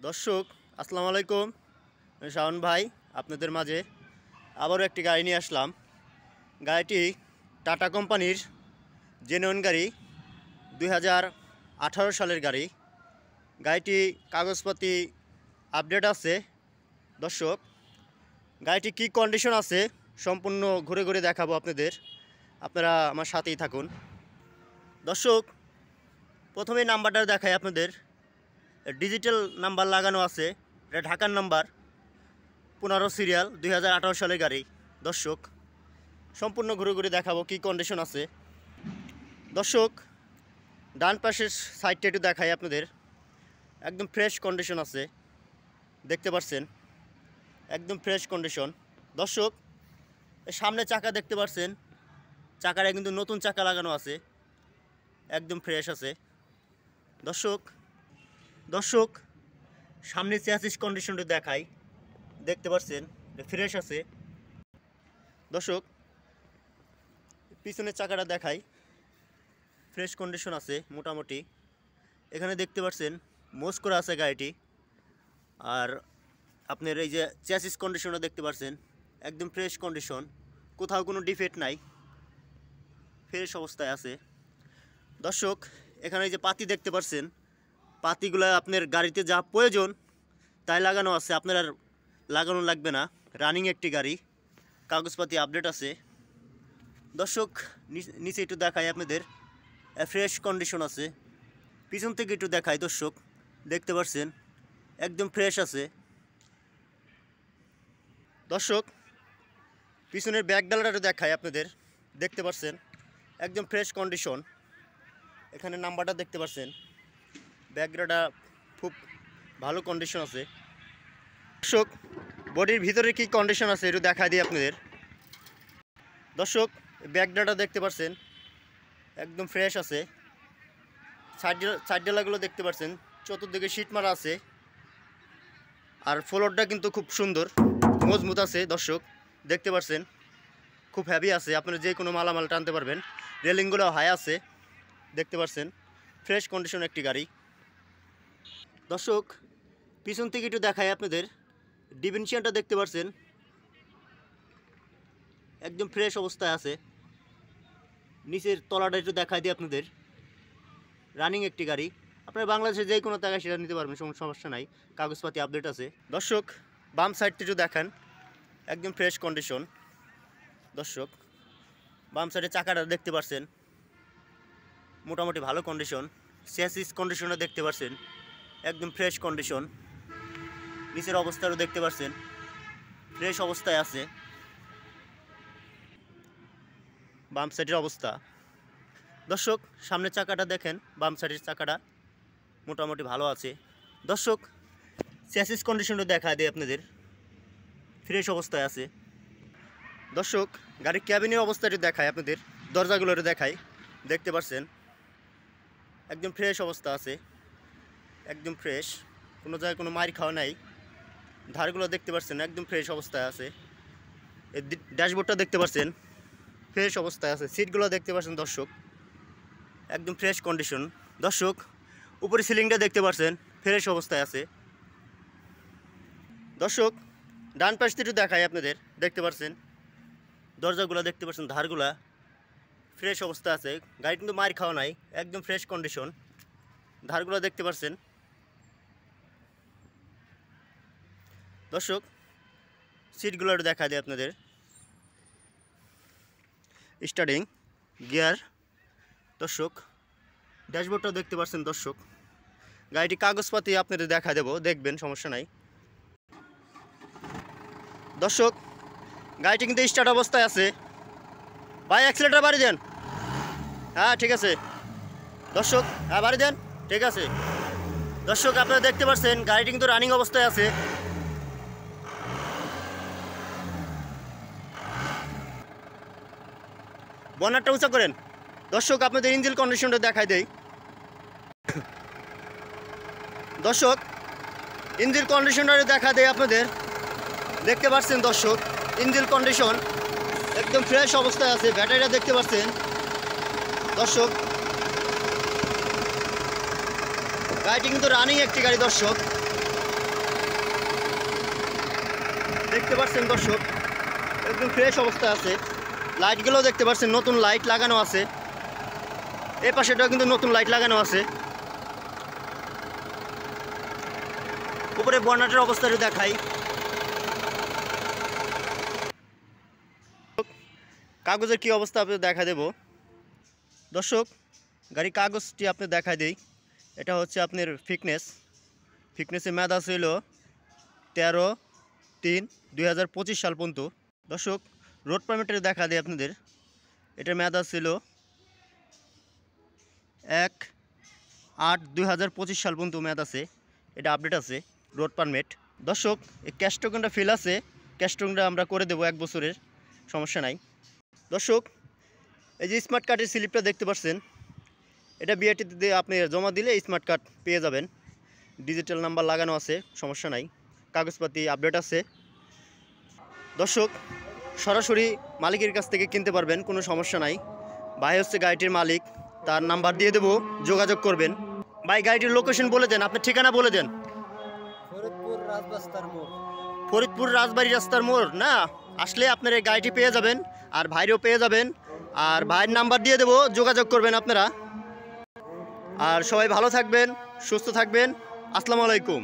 দর্শক আসসালামু আলাইকুম। শাওন ভাই আপনাদের মাঝে আবারও একটি গাড়ি নিয়ে আসলাম। গাড়িটি টাটা কোম্পানির জেনুইন গাড়ি, 2018 সালের গাড়ি। গাড়িটি কাগজপাতি আপডেট আছে। দর্শক গাড়িটি কী কন্ডিশন আছে সম্পূর্ণ ঘুরে ঘুরে দেখাবো আপনাদের, আপনারা আমার সাথেই থাকুন। দর্শক প্রথমেই নাম্বারটা দেখাই আপনাদের। ডিজিটাল নাম্বার লাগানো আছে, এটা ঢাকার নাম্বার, 15 সিরিয়াল, 2018 সালের গাড়ি। দর্শক সম্পূর্ণ ঘুরে ঘুরে দেখাবো কী কন্ডিশন আছে। দর্শক ডান পাশের সাইডটা একটু দেখাই আপনাদের, একদম ফ্রেশ কন্ডিশন আছে, দেখতে পাচ্ছেন একদম ফ্রেশ কন্ডিশন। দর্শক সামনে চাকা দেখতে পাচ্ছেন, চাকাটা কিন্তু নতুন চাকা লাগানো আছে, একদম ফ্রেশ আছে। দর্শক সামনে চ্যাসিস কন্ডিশনটা দেখাই, দেখতে পাচ্ছেন ফ্রেশ আছে। দর্শক পিছনের চাকাটা দেখাই, ফ্রেশ কন্ডিশন আছে মোটামুটি। এখানে দেখতে পাচ্ছেন মোজ করা আছে গাড়িটি। আর আপনার এই যে চ্যাসিস কন্ডিশনটা দেখতে পাচ্ছেন, একদম ফ্রেশ কন্ডিশন, কোথাও কোনো ডিফেক্ট নাই, ফ্রেশ অবস্থায় আছে। দর্শক এখানে এই যে পাতি দেখতে পাচ্ছেন, পাতিগুলো আপনার গাড়িতে যা প্রয়োজন তাই লাগানো আছে, আপনার আর লাগানো লাগবে না। রানিং একটি গাড়ি, কাগজপাতি আপডেট আছে। দর্শক নিচে একটু দেখাই আপনাদের, ফ্রেশ কন্ডিশন আছে। পিছন থেকে একটু দেখাই, দর্শক দেখতে পাচ্ছেন একদম ফ্রেশ আছে। দর্শক পিছনের ব্যাক ডালাটা দেখাই আপনাদের, দেখতে পাচ্ছেন একদম ফ্রেশ কন্ডিশন। এখানে নাম্বারটা দেখতে পাচ্ছেন, ব্যাকগ্রাউন্ডটা খুব ভালো কন্ডিশন আছে। দর্শক বডির ভিতরে কি কন্ডিশন আছে একটু দেখা দিই আপনাদের। দর্শক ব্যাকগ্রাউন্ডটা দেখতে পাচ্ছেন একদম ফ্রেশ আছে। সাইড ডালাগুলো দেখতে পাচ্ছেন, চতুর্দিকে শীট মারা আছে। আর ফ্লোরটা কিন্তু খুব সুন্দর মজবুত আছে। দর্শক দেখতে পাচ্ছেন খুব হেভি আছে, আপনারা যে কোনো মালামাল টানতে পারবেন। রেলিংগুলো হাই আছে, দেখতে পাচ্ছেন ফ্রেশ কন্ডিশন একটি গাড়ি। দর্শক পিছন থেকে একটু দেখাই আপনাদের, ডিফেন্সিয়ানটা দেখতে পাচ্ছেন একদম ফ্রেশ অবস্থায় আছে। নিচের তলাটা একটু দেখাই দিই আপনাদের, রানিং একটি গাড়ি। আপনারা বাংলাদেশে যে কোনো জায়গায় সেটা নিতে পারবেন, সমস্যা নাই, কাগজপাতি আপডেট আছে। দর্শক বাম সাইডটা একটু দেখান, একদম ফ্রেশ কন্ডিশন। দর্শক বাম সাইডে চাকাটা দেখতে পাচ্ছেন মোটামুটি ভালো কন্ডিশন। চ্যাসিস কন্ডিশনটা দেখতে পাচ্ছেন একদম ফ্রেশ কন্ডিশন। নিচের অবস্থাও দেখতে পাচ্ছেন ফ্রেশ অবস্থায় আছে। বাম সাইডের অবস্থা দর্শক, সামনের চাকাটা দেখেন, বাম সাইডের চাকাটা মোটামুটি ভালো আছে। দর্শক চ্যাসিস কন্ডিশনটা দেখা দেয় আপনাদের, ফ্রেশ অবস্থায় আছে। দর্শক গাড়ির ক্যাবিনের অবস্থাটি দেখায় আপনাদের, দরজাগুলোর দেখাই, দেখতে পাচ্ছেন একদম ফ্রেশ অবস্থা আছে, একদম ফ্রেশ, কোনো জায়গায় কোনো মার খাওয়া নাই। ধারগুলো দেখতে পাচ্ছেন একদম ফ্রেশ অবস্থায় আছে। এই ড্যাশবোর্ডটা দেখতে পাচ্ছেন ফ্রেশ অবস্থায় আছে। সিটগুলো দেখতে পাচ্ছেন দর্শক একদম ফ্রেশ কন্ডিশন। দর্শক উপরে সিলিংটা দেখতে পাচ্ছেন ফ্রেশ অবস্থায় আছে। দর্শক ডান পাশটি একটু দেখাই আপনাদের, দেখতে পাচ্ছেন দরজাগুলো দেখতে পাচ্ছেন, ধারগুলা ফ্রেশ অবস্থা আছে। গাড়ি কিন্তু মার খাওয়া নাই, একদম ফ্রেশ কন্ডিশন। ধারগুলো দেখতে পাচ্ছেন। দর্শক সিটগুলো দেখা দেয় আপনাদের, স্টার্টিং গিয়ার। দর্শক ড্যাশবোর্ডটাও দেখতে পাচ্ছেন। দর্শক গাড়িটি কাগজপাতি আপনাদের দেখা দেবো, দেখবেন, সমস্যা নাই। দর্শক গাড়িটি কিন্তু স্টার্ট অবস্থায় আছে। ভাই অ্যাক্সিলেটার বাড়ি দেন। হ্যাঁ ঠিক আছে। দর্শক হ্যাঁ বাড়ি দেন, ঠিক আছে। দর্শক আপনারা দেখতে পাচ্ছেন গাড়িটি কিন্তু রানিং অবস্থায় আছে। বনারটা উঁচা করেন। দর্শক আপনাদের ইঞ্জিন কন্ডিশনটা দেখাই দেই। দর্শক ইঞ্জিন কন্ডিশনটা দেখা দেয় আপনাদের, দেখতে পাচ্ছেন। দর্শক ইঞ্জিন কন্ডিশন একদম ফ্রেশ অবস্থায় আছে। ব্যাটারিটা দেখতে পাচ্ছেন। দর্শক গাড়িটি কিন্তু রানিং একটি গাড়ি। দর্শক দেখতে পাচ্ছেন দর্শক, একদম ফ্রেশ অবস্থায় আছে। লাইটগুলো দেখতে পাচ্ছেন, নতুন লাইট লাগানো আছে। এই পাশেটাও কিন্তু নতুন লাইট লাগানো আছে। উপরে বর্নাটের অবস্থাটা দেখাই। কাগজের কি অবস্থা আপনি দেখা দেব দর্শক। গাড়ি কাগজটি আপনি দেখাই দেই। এটা হচ্ছে আপনার ফিটনেসের মেয়াদ ছিল 13/3/2025 সাল পর্যন্ত। দর্শক রোড পারমিটের দেখা দেয় আপনাদের। এটার মেয়াদ ছিল 1/8/2025 সাল পর্যন্ত মেয়াদ আছে। এটা আপডেট আছে রোড পারমিট। দর্শক এই ক্যাশ টোকেনটা ফিল আছে, ক্যাশ টোকেনটা আমরা করে দেবো 1 বছরের, সমস্যা নাই। দর্শক এই যে স্মার্ট কার্ডের স্লিপটা দেখতে পাচ্ছেন, এটা বিআরটিতে দিয়ে আপনি জমা দিলে স্মার্ট কার্ড পেয়ে যাবেন। ডিজিটাল নাম্বার লাগানো আছে, সমস্যা নাই। কাগজপাতি আপডেট আছে। দর্শক সরাসরি মালিকের কাছ থেকে কিনতে পারবেন, কোনো সমস্যা নাই। ভাই হচ্ছে গাড়িটির মালিক, তার নাম্বার দিয়ে দেবো, যোগাযোগ করবেন। ভাই গাড়িটির লোকেশন বলে দেন, আপনার ঠিকানা বলে দেন। ফরিদপুর রাজবাড়ি রাস্তার মোড় না আসলে আপনার এই গাড়িটি পেয়ে যাবেন, আর ভাইরেও পেয়ে যাবেন। আর ভাইয়ের নাম্বার দিয়ে দেবো, যোগাযোগ করবেন আপনারা। আর সবাই ভালো থাকবেন, সুস্থ থাকবেন। আসসালামু আলাইকুম।